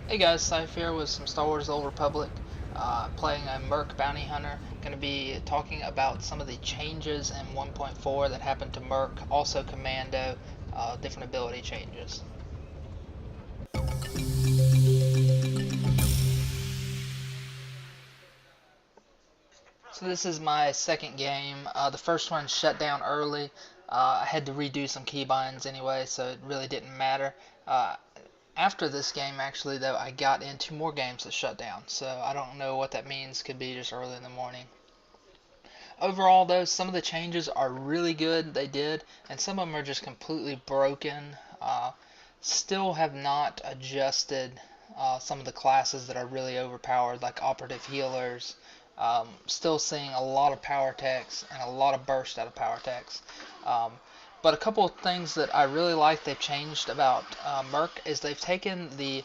Hey guys, Scythe here with some Star Wars: The Old Republic, playing a merc bounty hunter. Going to be talking about some of the changes in 1.4 that happened to merc, also commando, different ability changes. So this is my second game. The first one shut down early. I had to redo some keybinds anyway, so it really didn't matter. Uh, After this game, actually, though, I got into more games that shut down, so I don't know what that means. Could be just early in the morning. Overall, though, some of the changes are really good. They did, and some of them are just completely broken. Still have not adjusted some of the classes that are really overpowered, like operative healers. Still seeing a lot of power techs and a lot of burst out of power techs. But a couple of things that I really like they've changed about Merc is they've taken the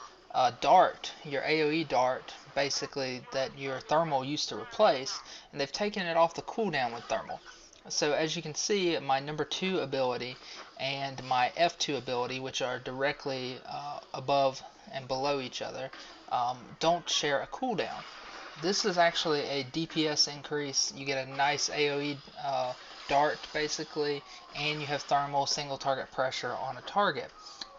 dart, your AoE dart, basically that your thermal used to replace, and they've taken it off the cooldown with thermal. So as you can see, my number 2 ability and my F2 ability, which are directly above and below each other, don't share a cooldown. This is actually a DPS increase. You get a nice AoE dart basically, and you have thermal single target pressure on a target.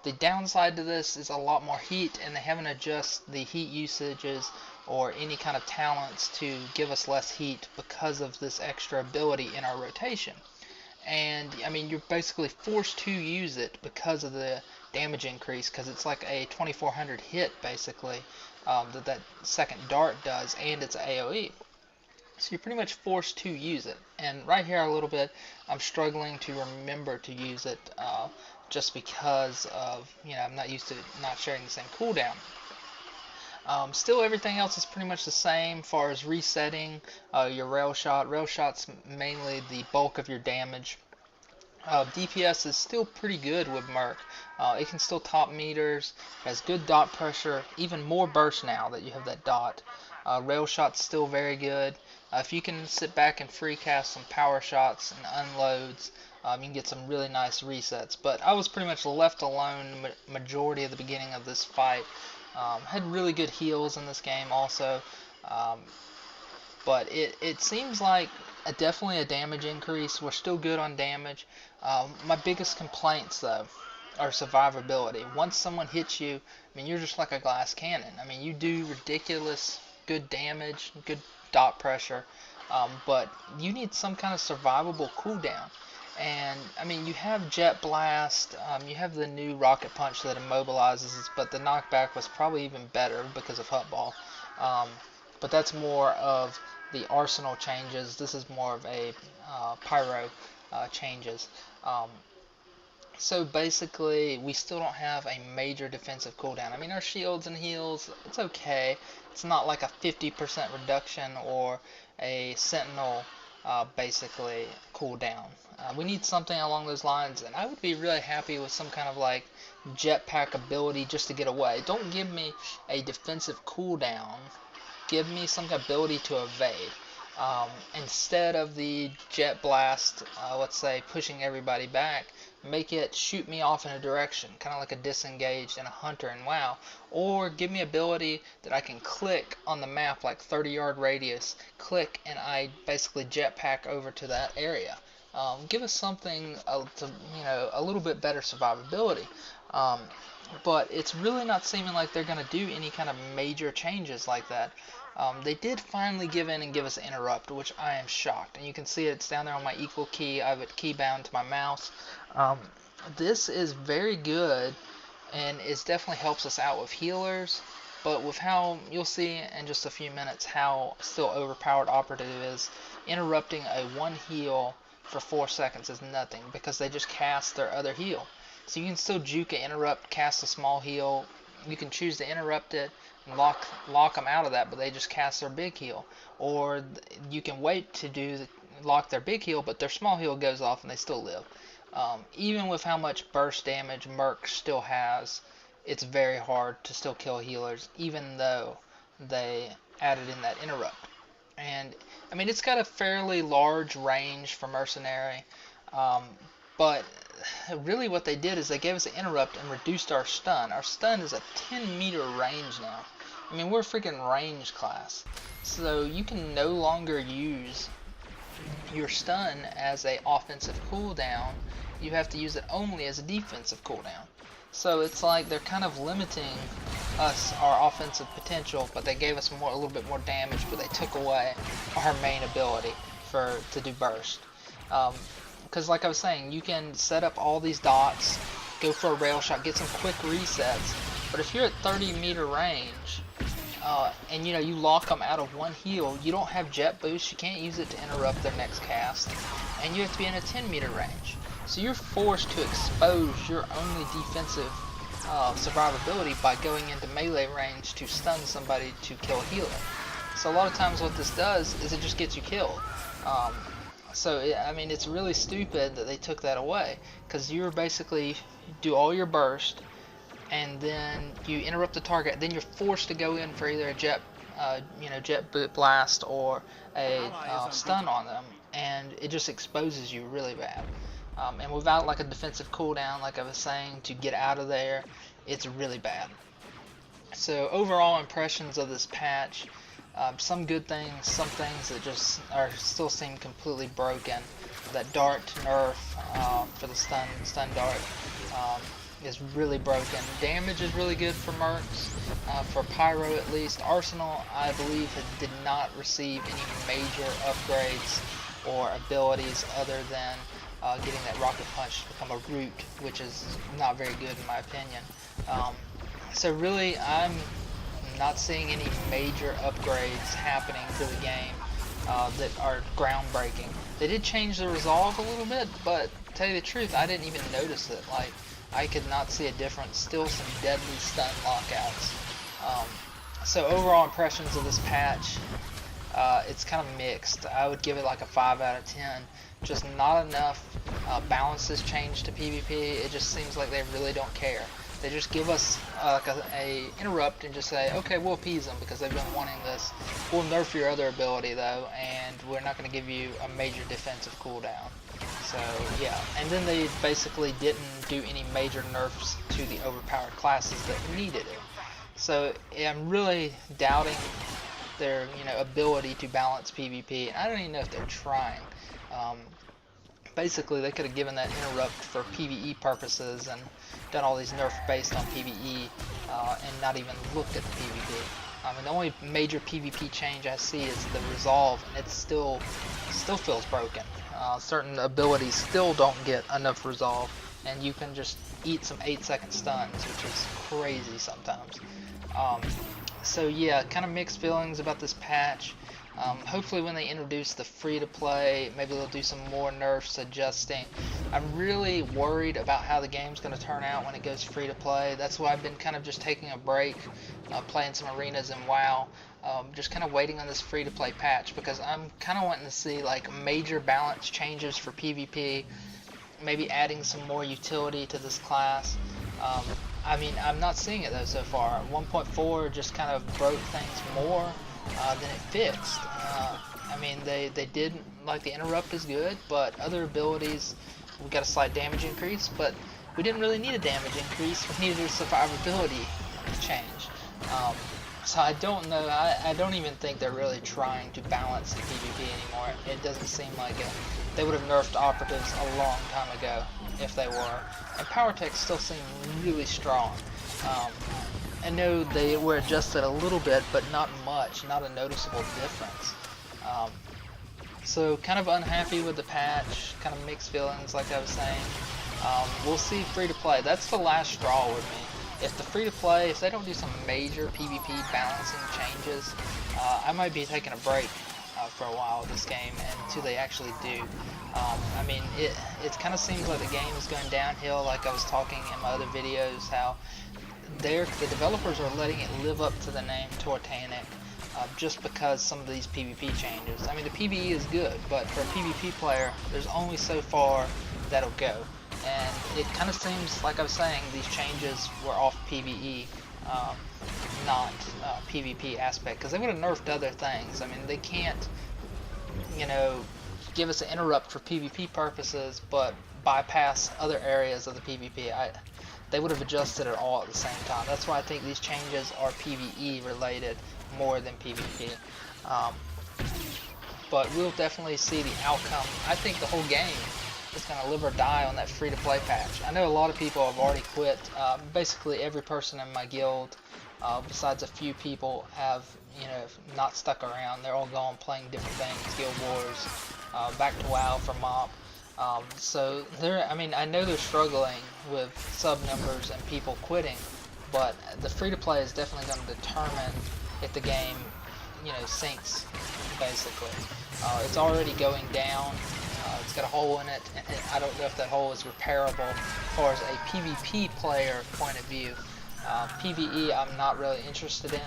The downside to this is a lot more heat, and they haven't adjusted the heat usages or any kind of talents to give us less heat because of this extra ability in our rotation. And I mean, you're basically forced to use it because of the damage increase, because it's like a 2400 hit basically that second dart does, and it's AoE. So you're pretty much forced to use it. And right here a little bit, I'm struggling to remember to use it just because of, I'm not used to not sharing the same cooldown. Still, everything else is pretty much the same as far as resetting your rail shot. Rail shot's mainly the bulk of your damage. DPS is still pretty good with Merc. It can still top meters, has good dot pressure, even more burst now that you have that dot. Rail shot's still very good. If you can sit back and free cast some power shots and unloads, you can get some really nice resets. But I was pretty much left alone majority of the beginning of this fight. Had really good heals in this game also. Um, but it seems like definitely a damage increase. We're still good on damage. My biggest complaints, though, are survivability. Once someone hits you, I mean, you're just like a glass cannon. I mean, you do ridiculous good damage, good dot pressure, but you need some kind of survivable cooldown. And I mean, you have Jet Blast, you have the new Rocket Punch that immobilizes, but the knockback was probably even better because of Hutball. Um, but that's more of the arsenal changes. This is more of a pyro changes. Um, so basically, we still don't have a major defensive cooldown. I mean, our shields and heals, it's okay. It's not like a 50% reduction or a sentinel basically cooldown. We need something along those lines, and I would be really happy with some kind of like jetpack ability just to get away. Don't give me a defensive cooldown, give me some ability to evade. Instead of the jet blast, let's say, pushing everybody back, make it shoot me off in a direction, kind of like a disengaged and a hunter in WoW. Or give me ability that I can click on the map, like 30-yard radius, click, and I basically jetpack over to that area. Give us something a little bit better survivability. Um, but it's really not seeming like they're going to do any kind of major changes like that. They did finally give in and give us interrupt, which I am shocked. And you can see it's down there on my equal key. I have it key bound to my mouse. Um, this is very good, and it definitely helps us out with healers. But with how, you'll see in just a few minutes how still overpowered operative is, interrupting a one heal for 4 seconds is nothing because they just cast their other heal. So you can still juke an interrupt, cast a small heal. You can choose to interrupt it and lock them out of that, but they just cast their big heal. Or you can wait to lock their big heal, but their small heal goes off and they still live. Even with how much burst damage Merc still has, it's very hard to still kill healers, even though they added in that interrupt. And I mean, it's got a fairly large range for mercenary, um, but really what they did is they gave us an interrupt and reduced our stun. Our stun is a 10-meter range now. I mean, we're a freaking range class. So you can no longer use your stun as a offensive cooldown. You have to use it only as a defensive cooldown. So it's like they're kind of limiting us, our offensive potential, but they gave us a little bit more damage, but they took away our main ability to do burst. Because like I was saying, you can set up all these dots, go for a rail shot, get some quick resets, but if you're at 30-meter range, and you lock them out of one heal, you don't have jet boost, you can't use it to interrupt their next cast, and you have to be in a 10-meter range. So you're forced to expose your only defensive survivability by going into melee range to stun somebody to kill a healer. So a lot of times what this does is it just gets you killed. I mean, it's really stupid that they took that away, because you're basically do all your burst, and then you interrupt the target. Then you're forced to go in for either a jet blast or a stun on them, and it just exposes you really bad. And without like a defensive cooldown, like I was saying, to get out of there, it's really bad. So overall impressions of this patch. Some good things, some things that just still seem completely broken. That dart nerf for the stun dart is really broken. Damage is really good for mercs, for pyro at least. Arsenal, I believe, did not receive any major upgrades or abilities other than getting that rocket punch to become a root, which is not very good in my opinion. So really, I'm not seeing any major upgrades happening to the game that are groundbreaking. They did change the resolve a little bit, but to tell you the truth, I didn't even notice it. Like, I could not see a difference. Still some deadly stun lockouts. So overall impressions of this patch, it's kind of mixed. I would give it like a 5 out of 10. Just not enough balance has changed to PvP. It just seems like they really don't care. They just give us like a interrupt and just say, okay, we'll appease them because they've been wanting this. We'll nerf your other ability though, and we're not going to give you a major defensive cooldown. So yeah, and then they basically didn't do any major nerfs to the overpowered classes that needed it. So I'm really doubting their ability to balance PvP, and I don't even know if they're trying. Basically, they could have given that interrupt for PvE purposes and done all these nerfs based on PvE and not even looked at the PvP. I mean, the only major PvP change I see is the resolve, and it still feels broken. Certain abilities still don't get enough resolve, and you can just eat some 8-second stuns, which is crazy sometimes. So yeah, kind of mixed feelings about this patch. Hopefully when they introduce the free-to-play, maybe they'll do some more nerfs adjusting. I'm really worried about how the game's going to turn out when it goes free-to-play. That's why I've been kind of just taking a break, playing some arenas and WoW, just kind of waiting on this free-to-play patch, because I'm kind of wanting to see like major balance changes for PvP, maybe adding some more utility to this class. I mean, I'm not seeing it though so far. 1.4 just kind of broke things more than it fixed. I mean, they did, like, the interrupt is good, but other abilities, we got a slight damage increase, but we didn't really need a damage increase. We needed a survivability change. So I don't know. I don't even think they're really trying to balance the PvP anymore. It doesn't seem like it. They would have nerfed operatives a long time ago if they were. And power techs still seem really strong. I know they were adjusted a little bit, but not much, not a noticeable difference. So kind of unhappy with the patch, kind of mixed feelings like I was saying. We'll see free-to-play. That's the last straw with me. If the free-to-play, if they don't do some major PvP balancing changes, I might be taking a break for a while with this game until they actually do. I mean, it kind of seems like the game is going downhill, like I was talking in my other videos, how the developers are letting it live up to the name Titanic just because some of these PvP changes. I mean, the PvE is good, but for a PvP player, there's only so far that'll go. And it kind of seems, like I was saying, these changes were off PvE, not PvP aspect, because they would have nerfed other things. I mean, they can't, give us an interrupt for PvP purposes, but bypass other areas of the PvP. They would have adjusted it all at the same time. That's why I think these changes are PvE related more than PvP. Um, but we'll definitely see the outcome. I think the whole game is going to live or die on that free-to-play patch. I know a lot of people have already quit. Basically every person in my guild, besides a few people, have not stuck around. They're all gone playing different things, Guild Wars, back to WoW for MOP. So I know they're struggling with sub numbers and people quitting, but the free-to-play is definitely going to determine if the game, sinks, basically. It's already going down. It's got a hole in it, and I don't know if that hole is repairable as far as a PvP player point of view. PvE I'm not really interested in.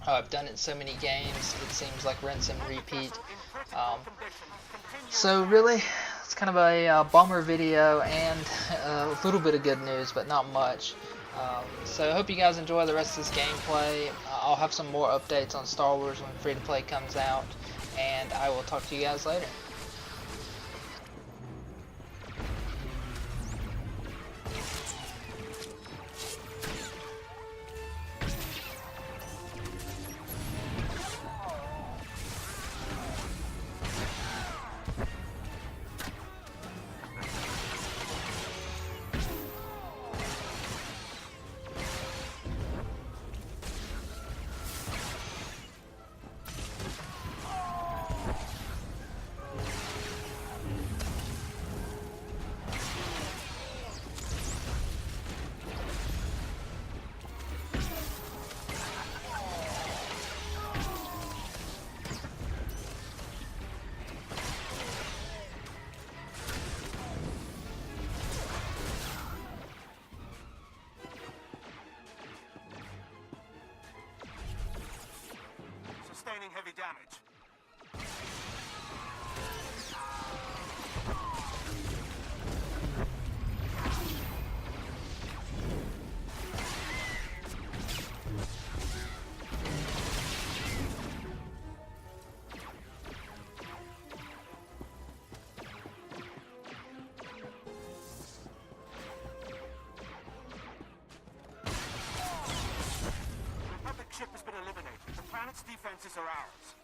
I've done it in so many games, it seems like rinse and repeat. So really, it's kind of a bummer video and a little bit of good news, but not much. So I hope you guys enjoy the rest of this gameplay. I'll have some more updates on Star Wars when free-to-play comes out, and I will talk to you guys later. Sustaining heavy damage. Ship has been eliminated. The planet's defenses are ours.